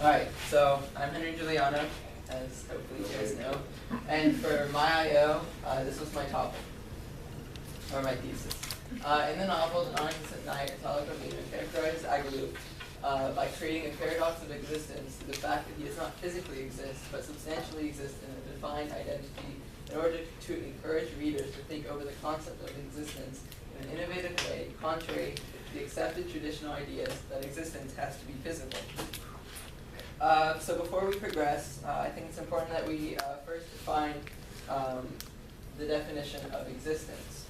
Alright, so I'm Henry Giuliano, as hopefully you guys know, and for my IO, this was my topic, or my thesis. In the novel, The Non-Existent Knight, Italo Calvino characterizes Agaluf by creating a paradox of existence through the fact that he does not physically exist, but substantially exists in a defined identity in order to encourage readers to think over the concept of existence in an innovative way, contrary to the accepted traditional ideas that existence has to be physical. So before we progress, I think it's important that we first define the definition of existence.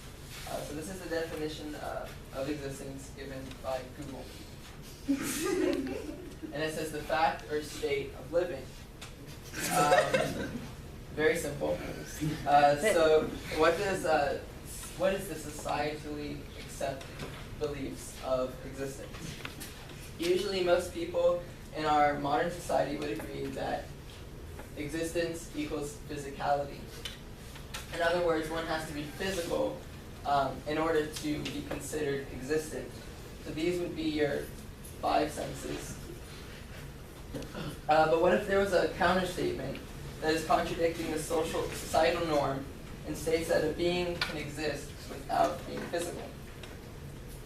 So this is the definition of existence given by Google. And it says the fact or state of living. Very simple. So what is the societally accepted beliefs of existence? Usually most people in our modern society would agree that existence equals physicality. In other words, one has to be physical in order to be considered existent. So these would be your five senses. But what if there was a counter-statement that is contradicting the societal norm and states that a being can exist without being physical?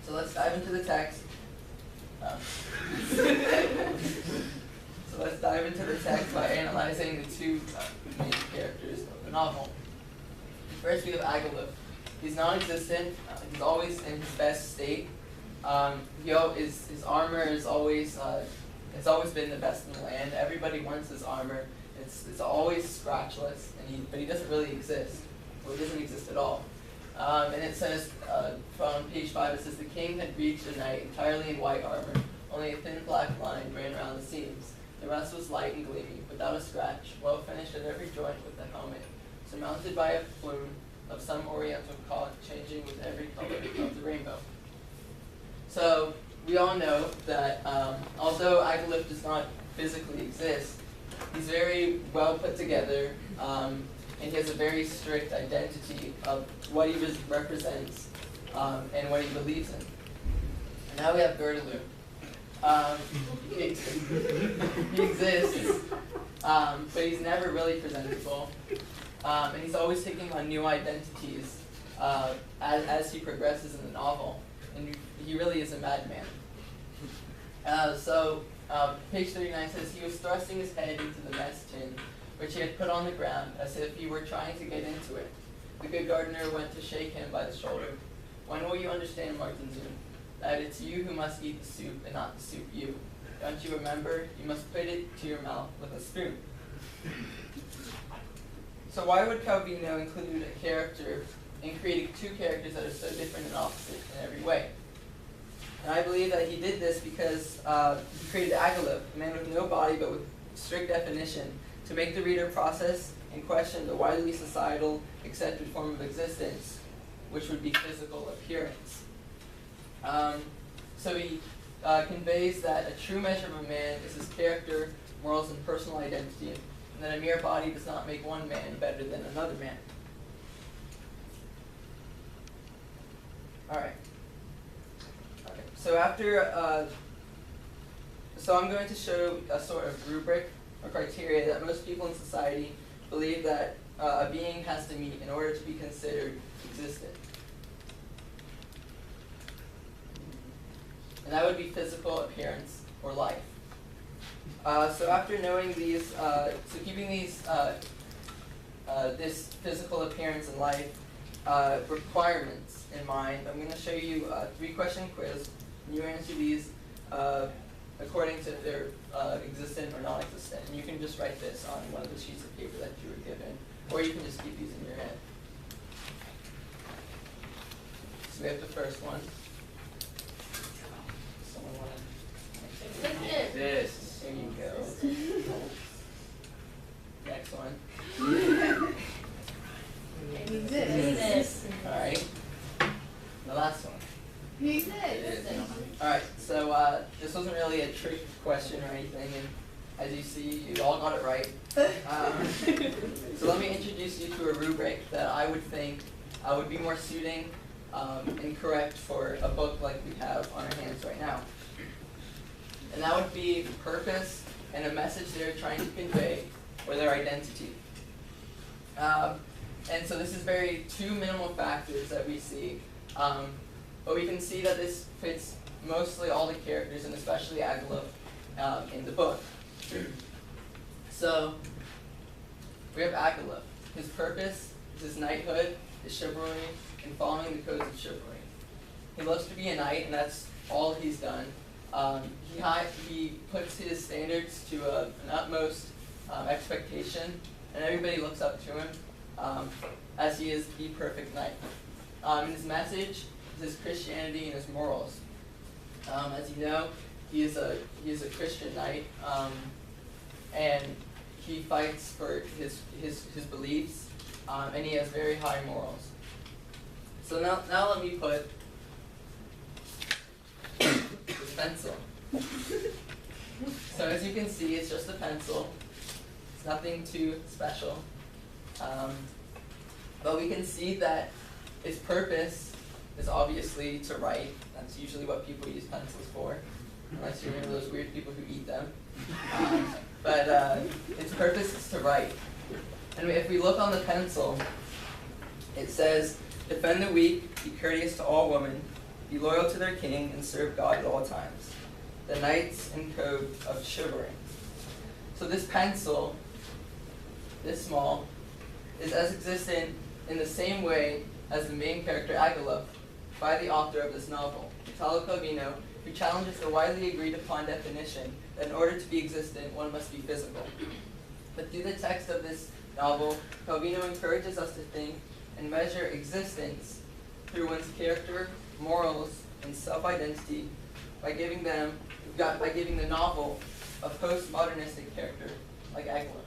So let's dive into the text. So let's dive into the text by analyzing the two main characters of the novel. First, we have Agaluf. He's non-existent. He's always in his best state. His armor is always it's always been the best in the land. Everybody wants his armor. It's always scratchless, but he doesn't really exist. Well, he doesn't exist at all. And it says, from page 5, it says, the king had reached a knight entirely in white armor. Only a thin black line ran around the seams. The rest was light and gleaming, without a scratch, well finished at every joint with the helmet, surmounted by a plume of some oriental conch, changing with every color of the rainbow. So we all know that although Agaluf does not physically exist, he's very well put together, and he has a very strict identity of what he represents and what he believes in. And now we have Gerdelu. He exists, but he's never really presentable, and he's always taking on new identities as he progresses in the novel, and he really is a madman. Page 39 says, he was thrusting his head into the mess tin, which he had put on the ground, as if he were trying to get into it. The good gardener went to shake him by the shoulder. When will you understand, Martinzoon, that it's you who must eat the soup and not the soup you? Don't you remember? You must put it to your mouth with a spoon. So why would Calvino include a character in creating two characters that are so different and opposite in every way? And I believe that he did this because he created Agaluf, a man with no body but with strict definition, to make the reader process and question the widely societal accepted form of existence, which would be physical appearance. So he conveys that a true measure of a man is his character, morals, and personal identity, and that a mere body does not make one man better than another man. All right. So so I'm going to show a sort of rubric or criteria that most people in society believe that a being has to meet in order to be considered existent. And that would be physical appearance or life. So after knowing these, so keeping these, this physical appearance and life requirements in mind, I'm going to show you a 3-question quiz. And you answer these according to if they're existent or non-existent. And you can just write this on one of the sheets of paper that you were given, or you can just keep these in your head. So we have the first one. Someone want to? This. There you go. Next one. Exist. All right. The last one. Exist. All right. So this wasn't really a trick question or anything, and as you see, you all got it right. So let me introduce you to a rubric that I would think would be more suiting and correct for a book like we have on our hands right now. And that would be purpose, and a message they're trying to convey, or their identity. And so this is very two minimal factors that we see, but we can see that this fits mostly all the characters, and especially Agilulf in the book. So we have Agilulf. His purpose is his knighthood, his chivalry, and following the codes of chivalry. He loves to be a knight, and that's all he's done. He puts his standards to an utmost expectation, and everybody looks up to him as he is the perfect knight. His message is his Christianity and his morals. As you know, he is a Christian knight, and he fights for his beliefs, and he has very high morals. So now let me put this pencil. So as you can see, it's just a pencil. It's nothing too special. But we can see that its purpose is obviously to write. That's usually what people use pencils for, unless you're one of those weird people who eat them. But its purpose is to write. And if we look on the pencil, it says, "Defend the weak, be courteous to all women, be loyal to their king, and serve God at all times. The knights and code of chivalry." So this pencil, this small, is as existent in the same way as the main character Agilulf by the author of this novel, Italo Calvino, who challenges the widely agreed upon definition that in order to be existent, one must be physical. But through the text of this novel, Calvino encourages us to think and measure existence through one's character, morals, and self-identity by giving the novel a postmodernistic character like Agilulf.